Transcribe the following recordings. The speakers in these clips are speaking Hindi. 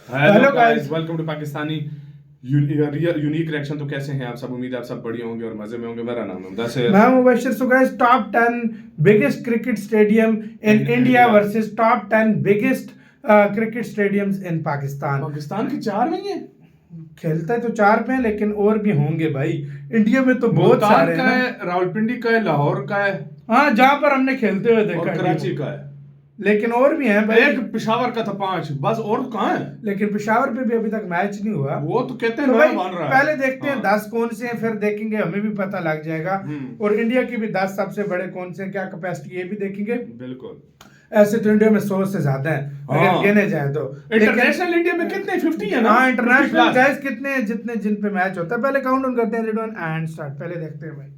Hello guys, welcome to Pakistani unique reaction. तो कैसे हैं आप सब? उम्मीद है आप सब बढ़िया होंगे और मजे में होंगे। मेरा नाम है मुदस्सिर। मैं Mubashir. So guys, top 10 biggest cricket stadium in India versus top 10 biggest cricket stadiums in Pakistan. Pakistan के 4 में है। खेलता है तो 4 पे, लेकिन और भी होंगे भाई। इंडिया में तो बहुत सारे का है, रावलपिंडी का है, लाहौर का है, हाँ, जहाँ पर हमने खेलते हुए देखा, और कराची का है। लेकिन और भी हैं भाई। एक पेशावर का था 5, बस। और कहाँ है? लेकिन पेशावर पे भी अभी तक मैच नहीं हुआ। वो तो कहते हैं तो नया भाई बन रहा है। पहले देखते हैं 10 कौन से हैं, फिर देखेंगे, हमें भी पता लग जाएगा। और इंडिया की भी 10 सबसे बड़े कौन से हैं, क्या कैपेसिटी, ये भी देखेंगे। बिल्कुल। ऐसे तो इंडिया में 100 से ज्यादा हैं अगर गिने जाए तो। इंटरनेशनल इंडिया में कितने? 50 है ना? हाँ, इंटरनेशनल गाइस कितने हैं, जितने जिन पे मैच होता है। पहले काउंट डाउन करते हैं, रेडी एंड स्टार्ट। पहले देखते हैं भाई।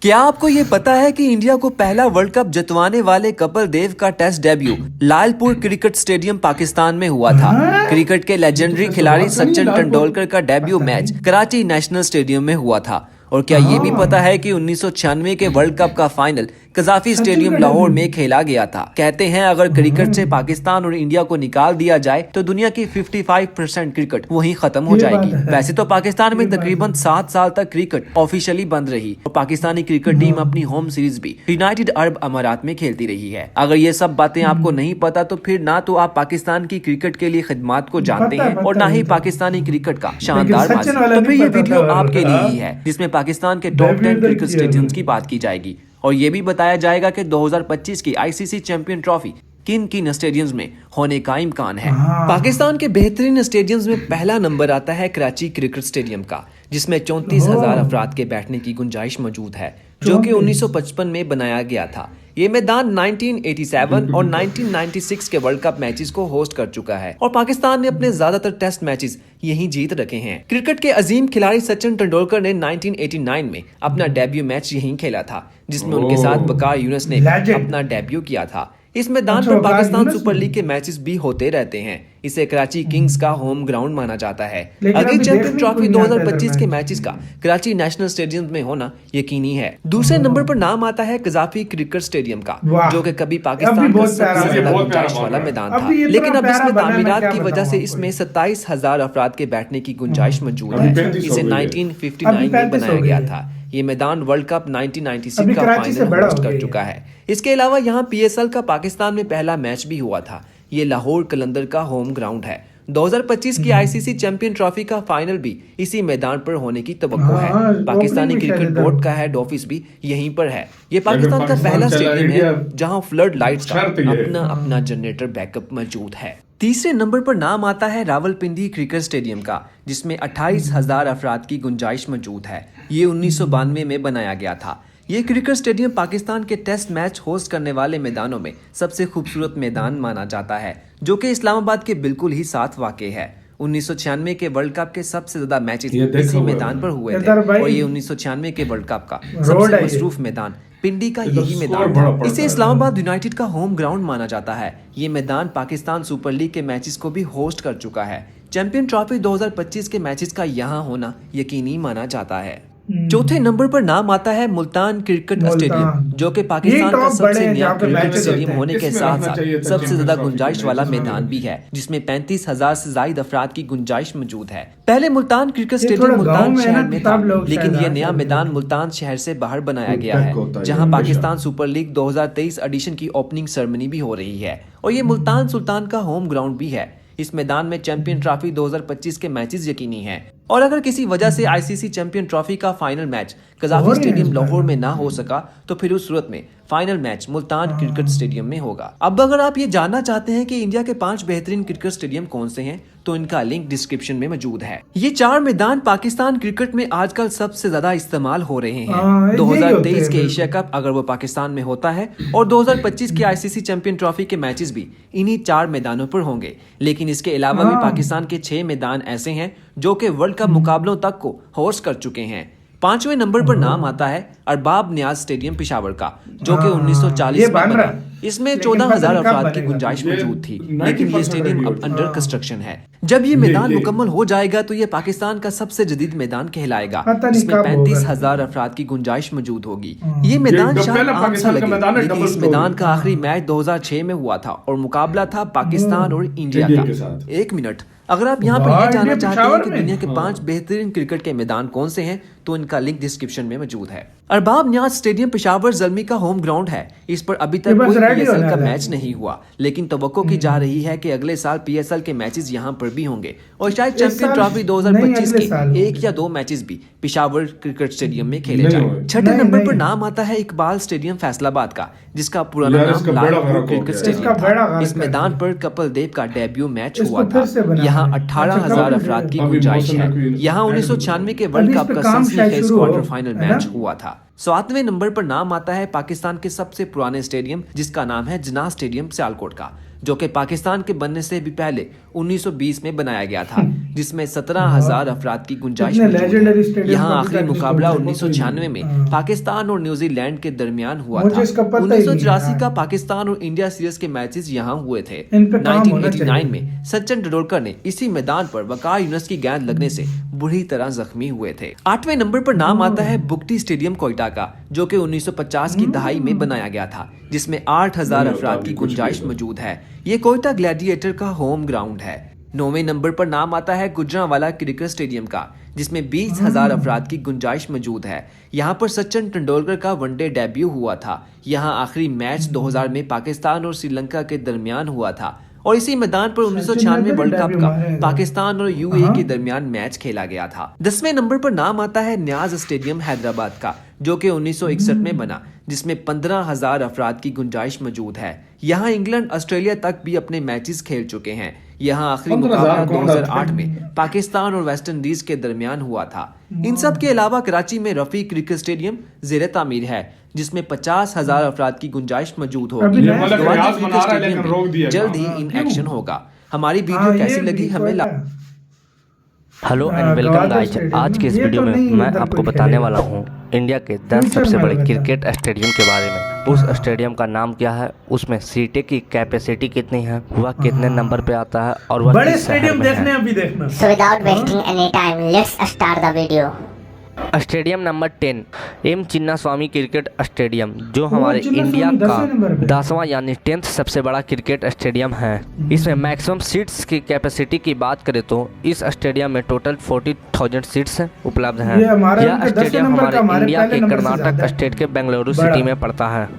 क्या आपको ये पता है कि इंडिया को पहला वर्ल्ड कप जितवाने वाले कपिल देव का test debut Lalpur cricket stadium Pakistan में हुआ था। क्रिकेट के लेजेंडरी खिलाड़ी सचिन तेंदुलकर का debut match Karachi national stadium में हुआ था। और क्या ये भी पता है कि 1996 के वर्ल्ड कप का फाइनल कजाफी स्टेडियम लाहौर में खेला गया था। कहते हैं अगर क्रिकेट से पाकिस्तान और इंडिया को निकाल दिया जाए तो दुनिया की 55% क्रिकेट वहीं खत्म हो जाएगी। वैसे तो पाकिस्तान में तकरीबन 7 साल तक क्रिकेट ऑफिशियली बंद रही और पाकिस्तानी क्रिकेट टीम अपनी होम सीरीज भी यूनाइटेड अरब अमारात में खेलती रही है। अगर ये सब बातें आपको नहीं पता तो फिर ना तो आप पाकिस्तान की क्रिकेट के लिए खिदमत को जानते हैं और ना ही पाकिस्तानी क्रिकेट का शानदार माजी। तो फिर ये वीडियो आपके लिए ही है, जिसमें पाकिस्तान के टॉप 10 क्रिकेट स्टेडियम्स की बात की जाएगी और ये भी बताया जाएगा कि 2025 की आईसीसी चैंपियन ट्रॉफी किन किन स्टेडियम्स में होने का इम्कान है। पाकिस्तान के बेहतरीन स्टेडियम्स में पहला नंबर आता है कराची क्रिकेट स्टेडियम का, जिसमें 34,000 अफराद के बैठने की गुंजाइश मौजूद है, जो कि 1955 में बनाया गया था। ये मैदान 1987 और 1996 के वर्ल्ड कप मैचेस को होस्ट कर चुका है और पाकिस्तान ने अपने ज्यादातर टेस्ट मैचेस यहीं जीत रखे हैं। क्रिकेट के अजीम खिलाड़ी सचिन तेंदुलकर ने 1989 में अपना डेब्यू मैच यहीं खेला था, जिसमें उनके साथ वकार यूनुस ने अपना डेब्यू किया था। इस मैदान पर पाकिस्तान सुपर लीग के मैचेस भी होते रहते हैं। इसे कराची किंग्स का होम ग्राउंड माना जाता है। अगली चैंपियन ट्रॉफी 2025 के मैचेस का कराची नेशनल स्टेडियम में होना यकीनी है। दूसरे नंबर पर नाम आता है कजाफी क्रिकेट स्टेडियम का, जो कि कभी पाकिस्तान का सबसे ज्यादा गुंजाइश वाला मैदान था, लेकिन अब इसमें तामीरात की वजह से इसमें 27,000 अफराद के बैठने की गुंजाइश मौजूद है। इसे 1959 में बनाया गया था। ये मैदान वर्ल्ड कप 1996 का फाइनल होस्ट कर चुका है। इसके अलावा यहाँ पीएसएल का पाकिस्तान में पहला मैच भी हुआ था। ये लाहौर कलंदर का होम ग्राउंड है। 2025 की आईसीसी चैंपियन ट्रॉफी का फाइनल भी इसी मैदान पर होने की तवक्को है। पाकिस्तानी क्रिकेट बोर्ड का हेड ऑफिस भी यहीं पर है। ये पाकिस्तान का पहला स्टेडियम है जहां फ्लड लाइट्स का अपना जनरेटर बैकअप मौजूद है। तीसरे नंबर पर नाम आता है रावलपिंडी क्रिकेट स्टेडियम का, जिसमें 28,000 अफराद की गुंजाइश मौजूद है। ये 1992 में बनाया गया था। ये क्रिकेट स्टेडियम पाकिस्तान के टेस्ट मैच होस्ट करने वाले मैदानों में सबसे खूबसूरत मैदान माना जाता है, जो कि इस्लामाबाद के बिल्कुल ही साथ वाक़ई है। 1996 के वर्ल्ड कप के सबसे ज्यादा मैचेस इसी मैदान पर हुए थे और ये 1996 के वर्ल्ड कप का सबसे मसरूफ मैदान पिंडी का यही मैदान था। इसे इस्लामाबाद यूनाइटेड का होम ग्राउंड माना जाता है। ये मैदान पाकिस्तान सुपर लीग के मैचेस को भी होस्ट कर चुका है। चैंपियन ट्रॉफी 2025 के मैचेस का यहाँ होना यकीनी माना जाता है। चौथे नंबर पर नाम आता है मुल्तान क्रिकेट स्टेडियम, जो कि पाकिस्तान का सबसे नया क्रिकेट स्टेडियम होने के साथ साथ सबसे ज्यादा गुंजाइश वाला मैदान भी है, जिसमें 35,000 से ज्यादा अफराद की गुंजाइश मौजूद है। पहले मुल्तान क्रिकेट स्टेडियम मुल्तान शहर में था, लेकिन ये नया मैदान मुल्तान शहर से बाहर बनाया गया है, जहां पाकिस्तान सुपर लीग 2023 एडिशन की ओपनिंग सेरेमनी भी हो रही है और ये मुल्तान सुल्तान का होम ग्राउंड भी है। इस मैदान में चैंपियन ट्रॉफी 2025 के मैचेस यकीनी हैं और अगर किसी वजह से आईसीसी चैंपियन ट्रॉफी का final match Gaddafi stadium Lahore में ना हो सका तो फिर उस सूरत में final match Multan cricket stadium में होगा। अब अगर आप ये जानना चाहते हैं कि इंडिया के 5 बेहतरीन क्रिकेट स्टेडियम कौन से हैं, तो इनका लिंक डिस्क्रिप्शन में मौजूद है। ये 4 मैदान पाकिस्तान क्रिकेट में आजकल सबसे ज्यादा इस्तेमाल हो रहे हैं। 2023 के एशिया कप अगर वो पाकिस्तान में होता है और 2025 की आईसीसी चैंपियन ट्रॉफी के मैचेस भी इन्हीं 4 मैदानों पर होंगे। लेकिन इसके अलावा भी पाकिस्तान के 6 मैदान ऐसे हैं जो कि वर्ल्ड कप मुकाबलों तक को होस्ट कर चुके हैं। 5वें नंबर पर नाम आता है अरबाब न्याज स्टेडियम पेशावर का, जो कि 1940 ये में बन बना। रहा है। इसमें लेकिन 14,000 पता नहीं कब अफराद की बनेगा। गुंजाइश ये मौजूद थी, 90% लेकिन ये स्टेडियम अब already अंडर हो कंस्ट्रक्शन है। जब ये मैदान ये- मुकम्मल हो जाएगा तो ये पाकिस्तान का सबसे जदीद मैदान कहलाएगा, पता नहीं जिसमें कब होगा। 35,000 अफराद की गुंजाइश मौजूद होगी। ये मैदान ये शायद पहला आम सा पाकिस्तान का लगे, मैदान है, लेकिन डबल इस फ्लोर मैदान है। का आखिरी मैच 2006 में हुआ था और मुकाबला था पाकिस्तान और इंडिया इंडिया का। के साथ। एक मिनट, अगर आप यहाँ पर वाह, यह जानना इंडिया चाहते हैं पेशावर कि में? दुनिया के 5 बेहतरीन क्रिकेट के मैदान कौन से हैं, तो इनका लिंक डिस्क्रिप्शन में मौजूद है। अरबाब न्याज स्टेडियम पेशावर ज़ल्मी का होम ग्राउंड है। इस पर अभी ये तक बस कोई रेडी PSL होने का वाला है। मैच नहीं हुआ, लेकिन तवक्को की जा रही है कि अगले साल PSL के मैचेस यहाँ पर भी होंगे और शायद इस चैंपियन साल ट्रॉफी नहीं, 2025 अगले साल के होंगे। 1 या 2 मैचेस भी पेशावर क्रिकेट स्टेडियम में खेले नहीं जाएं। होंगे। छठे नहीं, नंबर पर नहीं। नाम आता है इकबाल स्टेडियम फैसलाबाद का, जिसका पुराना यार, नाम इसका बड़ा लालपुर गलत हो क्रिकेट गया। स्टेडियम इसका बड़ा था। गलत इस कर मैदान दिया। पर कपिल देव का डेब्यू मैच इसको हुआ फिर था। से बनाना यहाँ है। 18,000 अच्छा, अफराद की अभी गुंजाइश मौसम है। में कोई यहाँ ऐड 1996 के अभी वर्ल्ड इस कप पे का काम शायद सनसनीखेज शुरू हो, क्वार्टर फाइनल है ना? मैच हुआ था। 7वें नंबर पर नाम आता है पाकिस्तान के सबसे पुराने स्टेडियम, जिसका नाम है जिन्ना स्टेडियम सियालकोट का, जो कि पाकिस्तान के बनने से भी पहले 1920 में बनाया गया था, जिसमें 17,000 अफराद की गुंजाइश इतने मौजूद legendary है। stadium यहाँ का भी आखिरी तक मुकाबला नहीं 1996 में हाँ। पाकिस्तान और न्यूजीलैंड के दरमियान हुआ मुझे था। इसका पता ही नहीं 1984 है। का पाकिस्तान और इंडिया सीरीज के मैचेस यहाँ हुए थे। इन पे काम होना 1989 चाहिए। में सचिन तेंदुलकर ने इसी मैदान पर वकार यूनुस की गेंद लगने से बुरी तरह जख्मी हुए थे। 8वें नंबर पर नाम आता है बुगटी स्टेडियम कोयटा का, जो कि 1950 की दहाई में बनाया गया था, जिसमें 8,000 अफराद की गुंजाइश मौजूद है। ये कोयटा ग्लैडिएटर का होम ग्राउंड है। 9वें नंबर पर नाम आता है गुजरांवाला क्रिकेट स्टेडियम का, जिसमें 20,000 अफराद की गुंजाइश मौजूद है। यहाँ पर सचिन तेंदुलकर का वनडे डेब्यू हुआ था। यहाँ आखिरी मैच 2000 में पाकिस्तान और श्रीलंका के दरमियान हुआ था और इसी मैदान पर 1996 वर्ल्ड कप का पाकिस्तान और UAE के दरमियान मैच खेला गया था। 10वें नंबर पर नाम आता है न्याज स्टेडियम हैदराबाद का, जो कि 1961 में बना, जिसमें 15,000 अफराद की गुंजाइश मौजूद है। यहाँ इंग्लैंड ऑस्ट्रेलिया तक भी अपने मैचेस खेल चुके हैं। यहाँ आखिरी 15,000 मुकाबला कौन 2008 में पाकिस्तान और वेस्ट इंडीज के दरमियान हुआ था। इन सब के अलावा कराची में रफी क्रिकेट स्टेडियम जेर तामीर है, जिसमें 50,000 अफराद की गुंजाइश मौजूद अभी होगी। नया मतलब गवादर रियाज क्रिकेट बना रहा है, स्टेडियम लेकिन रोक दिया में जल्द ही गया। इन क्यों? एक्शन होगा। हमारी वीडियो हाँ, कैसी ये लगी भी हमें कोयटा। हेलो हाँ, and welcome Gwadar guys. Stadium. आज के इस ये वीडियो तो में नहीं मैं इधर आपको कोई बताने खेलेगा। वाला हूँ इंडिया के 10 फ्यूचर सबसे में बड़े बता। क्रिकेट स्टेडियम के बारे में। उस स्टेडियम का नाम क्या है, उसमें सीटें की कैपेसिटी कितनी है, वह कितने नंबर पे आता है और वह बड़े किस शहर स्टेडियम में देखने है। अभी देखना। So without wasting any time, let's start the video. Stadium number 10 M Chinnaswamy cricket stadium, जो हमारे चिन्नास्वामी इंडिया 10वें नंबर का पे। 10वां यानी 10th सबसे बड़ा क्रिकेट स्टेडियम है। इसमें मैक्सिमम सीट्स की कैपेसिटी की बात करें तो इस स्टेडियम में टोटल 40,000 सीट्स उपलब्ध हैं। ये हमारे यह उनके 10वें स्टेडियम नंबर हमारे का हमारे इंडिया पहले के नंबर से कर्नाटक ज़्यादा है। स्टेट के बेंगलुरु बड़ा। सिटी में पड़ता है।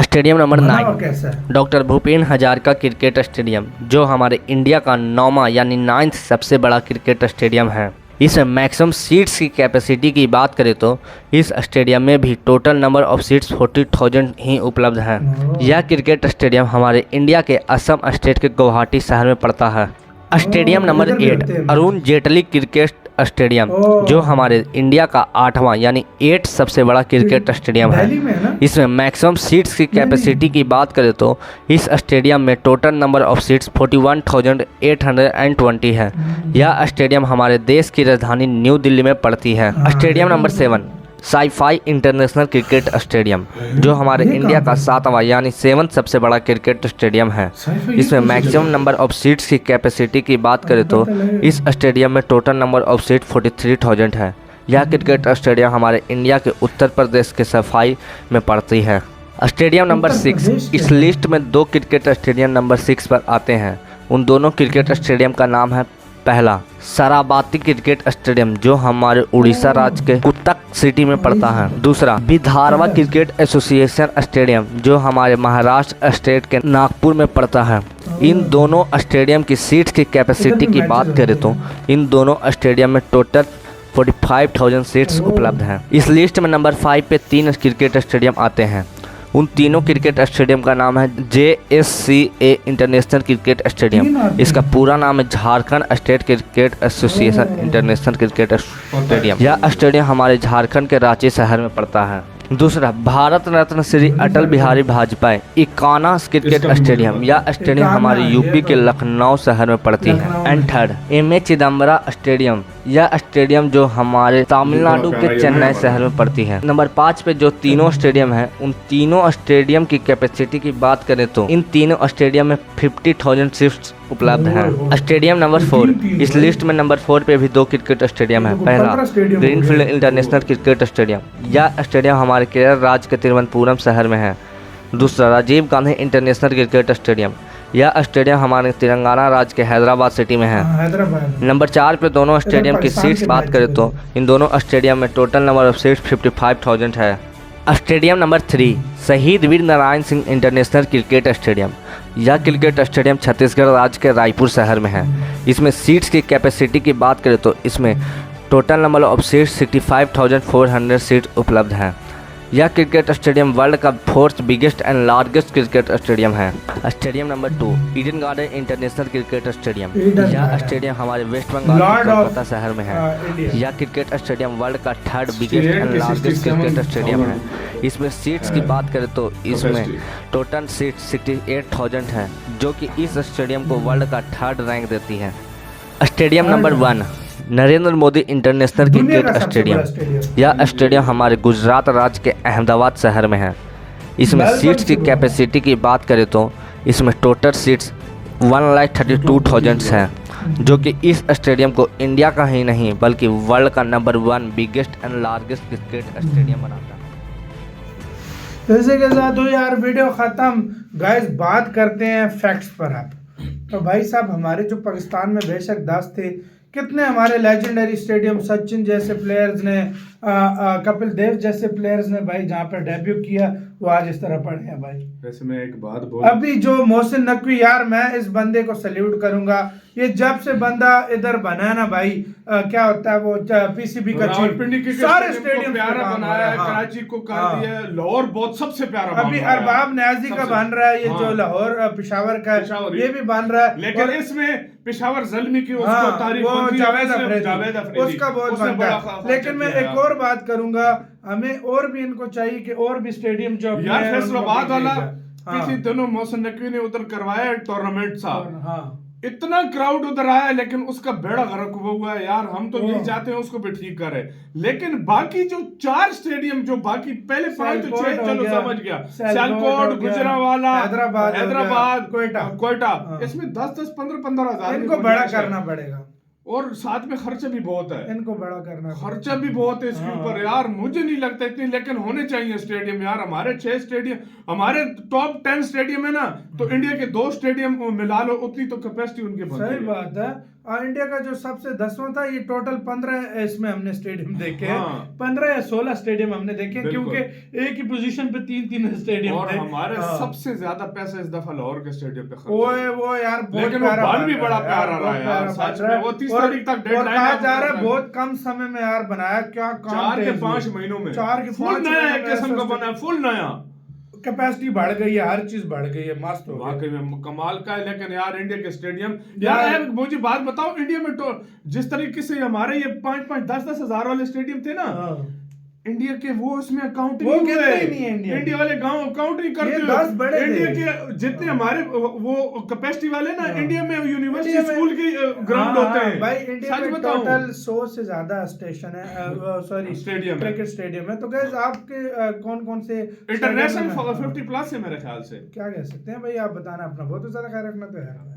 स्टेडियम नंबर बनाओ 9 कैसा है? Doctor Bhupen Hazarika cricket stadium, जो हमारे इंडिया का 9वां यानी 9th सबसे बड़ा क्रिकेट स्टेडियम है। इसमें मैक्सिमम सीट्स की कैपेसिटी की बात करें तो इस स्टेडियम में भी टोटल नंबर ऑफ सीट्स 40,000 ही उपलब्ध है। यह क्रिकेट स्टेडियम हमारे इंडिया के असम स्टेट के गुवाहाटी शहर में पड़ता है। स्टेडियम नंबर इधर भी 8 होते हैं। अरुण जेटली क्रिकेट स्टेडियम, जो हमारे इंडिया का 8वां यानी 8 सबसे बड़ा क्रिकेट स्टेडियम दिल्ली में है है। ना? इसमें मैक्सिमम सीट्स की कैपेसिटी की बात करें तो इस स्टेडियम में टोटल नंबर ऑफ सीट्स 41,820 है। यह स्टेडियम हमारे देश की राजधानी न्यू दिल्ली में पड़ती है। Stadium number 7 sci-fi international cricket stadium, जो हमारे ये इंडिया कहाँ का 7वां यानी 7th सबसे बड़ा क्रिकेट स्टेडियम है। साई-फाई इसमें कौन सी मैक्सिमम जगह? नंबर ऑफ सीट्स की कैपेसिटी की बात करें तो इस स्टेडियम में टोटल नंबर ऑफ सीट 43,000 है। यह क्रिकेट स्टेडियम हमारे इंडिया के उत्तर प्रदेश के सफाई में पड़ती है। स्टेडियम नंबर उत्तर 6 प्रदेश के इस लिस्ट में 2 क्रिकेट स्टेडियम नंबर 6 पर आते हैं। उन दोनों क्रिकेट स्टेडियम का नाम है, पहला सराबाती क्रिकेट स्टेडियम, जो हमारे उड़ीसा राज्य के कुतक सिटी में पड़ता है। दूसरा विधारवा क्रिकेट एसोसिएशन स्टेडियम, जो हमारे महाराष्ट्र स्टेट के नागपुर में पड़ता है। इन दोनों स्टेडियम की सीट्स की कैपेसिटी की बात करें तो इन दोनों स्टेडियम में टोटल 45,000 सीट्स उपलब्ध हैं। इस लिस्ट में नंबर 5 पे 3 क्रिकेट स्टेडियम आते हैं। उन तीनों क्रिकेट स्टेडियम का नाम है JSCA इंटरनेशनल क्रिकेट स्टेडियम। इसका पूरा नाम है Jharkhand state cricket association international cricket stadium. यह स्टेडियम हमारे झारखंड के रांची शहर में पड़ता है। दूसरा, भारत रत्न श्री अटल बिहारी वाजपेयी इकाना क्रिकेट स्टेडियम। यह स्टेडियम हमारे यूपी के लखनऊ शहर में पड़ती है। And third, M A. Chidambaram stadium. यह स्टेडियम जो हमारे तमिलनाडु के चेन्नई शहर में पड़ती है। नंबर 5 पे जो तीनों स्टेडियम हैं, उन तीनों स्टेडियम की कैपेसिटी की बात करें तो इन तीनों स्टेडियम में 50,000 सीट्स उपलब्ध हैं। स्टेडियम नंबर 4, इस लिस्ट में नंबर 4 पे भी 2 क्रिकेट स्टेडियम है। पहला, ग्रीनफील्ड इंटरनेशनल क्रिकेट स्टेडियम। यह स्टेडियम हमारे केरल राज्य के तिरुवनंतपुरम शहर में है। दूसरा, Rajiv Gandhi international cricket stadium. यह स्टेडियम हमारे तेलंगाना राज्य के हैदराबाद सिटी में है। हैदराबाद। नंबर 4 पे दोनों स्टेडियम की सीट्स बात करें तो इन दोनों स्टेडियम में टोटल नंबर ऑफ सीट्स 55,000 है। Stadium number 3, Shaheed Veer Narayan Singh international cricket stadium. यह क्रिकेट स्टेडियम छत्तीसगढ़ राज्य के रायपुर शहर में है। इसमें सीट्स की कैपेसिटी की बात करें तो इसमें total number of seats 65,400 seat उपलब्ध हैं। यह क्रिकेट स्टेडियम वर्ल्ड का 4th biggest and largest cricket stadium है। Stadium number 2, Eden Garden international cricket stadium. यह स्टेडियम हमारे वेस्ट बंगाल के कोलकाता शहर में है। यह क्रिकेट स्टेडियम वर्ल्ड का 3rd biggest and largest cricket stadium है। इसमें सीट्स की बात करें तो इसमें टोटल सीट 68,000 है, जो कि इस स्टेडियम को वर्ल्ड का 3rd रैंक देती है। Stadium number 1, Narendra Modi international cricket stadium. यह स्टेडियम हमारे गुजरात राज्य के अहमदाबाद शहर में है। इसमें सीट्स की कैपेसिटी की बात करें तो इसमें टोटल सीट्स 1,32,000 हैं, जो कि इस स्टेडियम को इंडिया का ही नहीं बल्कि वर्ल्ड का number 1 biggest and largest cricket stadium बनाता है। इसी के साथ हो यार वीडियो ख़त्म। गाइस, बात करते हैं फैक्ट्स पर आप। तो भाई साहब, हमारे जो पाकिस्तान में बेशक 10 थे, कितने हमारे लेजेंडरी स्टेडियम, सचिन जैसे प्लेयर्स ने, कपिल देव जैसे प्लेयर्स ने भाई जहाँ पर डेब्यू किया, वो आज इस तरह पड़े हैं भाई। वैसे मैं एक बात बोल, अभी जो मोहसिन नकवी, यार मैं इस बंदे को सल्यूट करूंगा। ये जब से बंदा इधर बना है ना भाई, क्या होता है वो पीसीबी का चीफ, सारे स्टेडियम प्यारा बनाया है, कराची को कर दिया, लाहौर बहुत सबसे प्यारा। अभी अरबाब न्याजी का बन रहा है, ये जो लाहौर पेशावर का ये भी बन रहा है, लेकिन इसमें पेशावर ज़ल्मी की उसको तारीफ होती है, जावेद अफरीदी उसका बहुत बनता है। लेकिन मैं एक और बात करूंगा, हमें और भी इनको चाहिए कि और भी स्टेडियम जो यार फैसलाबाद वाला किसी दिनों मोहसिन नकवी ने उधर करवाया टूर्नामेंट साहब, इतना क्राउड उधर आया, लेकिन उसका बेड़ा गर्क हुआ है यार। हम तो यही चाहते हैं उसको भी ठीक करे, लेकिन बाकी जो 4 स्टेडियम जो बाकी पहले 5 तो 6 चलो समझ गया, सियालकोट, गुजरावाला, हैदराबाद, कोयटा, इसमें 10-10, 15-15 हजार इनको बड़ा करना पड़ेगा। और साथ में खर्चा भी बहुत है, इनको बड़ा करना, खर्चा भी बहुत है इसके ऊपर यार। मुझे नहीं लगता इतनी, लेकिन होने चाहिए स्टेडियम यार। हमारे 6 स्टेडियम, हमारे टॉप 10 स्टेडियम है ना, तो इंडिया के 2 स्टेडियम मिला लो, उतनी तो कैपेसिटी उनके पास। सही बात है। इंडिया का जो सबसे 10वां था, ये टोटल 15 इसमें हमने स्टेडियम देखे हैं। 15 या 16 स्टेडियम हमने देखे, क्योंकि एक ही पोजीशन पे 3-3 स्टेडियम और थे। हमारे सबसे ज्यादा पैसा इस दफा लाहौर के स्टेडियम पे खर्च वो यार बहुत प्यारा, भी बड़ा प्यारा रहा यार सच में। वो 30 तारीख तक डेडलाइन कहा जा रहा है, बहुत कम समय में यार बनाया, क्या काम 4 के 5 महीनों में, 4 के 5 नया एक किस्म का बना, फुल नया, कैपेसिटी बढ़ गई है, हर चीज बढ़ गई है, मस्त हो गया। वाकई में कमाल का है। लेकिन यार इंडिया के स्टेडियम यार मुझे बात बताओ, इंडिया में तो जिस तरीके से हमारे ये 5-5, 10-10 हजार वाले स्टेडियम थे ना, इंडिया के वो इसमें अकाउंट नहीं है। इंडिया वाले गांव अकाउंट नहीं करते। 10 बड़े इंडिया के जितने हमारे वो कैपेसिटी वाले ना, इंडिया में यूनिवर्सिटी स्कूल के ग्राउंड होते हैं भाई। इंडिया में टोटल 100 से ज्यादा स्टेशन है, सॉरी स्टेडियम, क्रिकेट स्टेडियम है। तो गाइस, आपके कौन-कौन से इंटरनेशनल 50+ है मेरे ख्याल से, क्या कह सकते हैं भाई, आप बताना अपना बहुत ज्यादा ख्याल रखना तो है।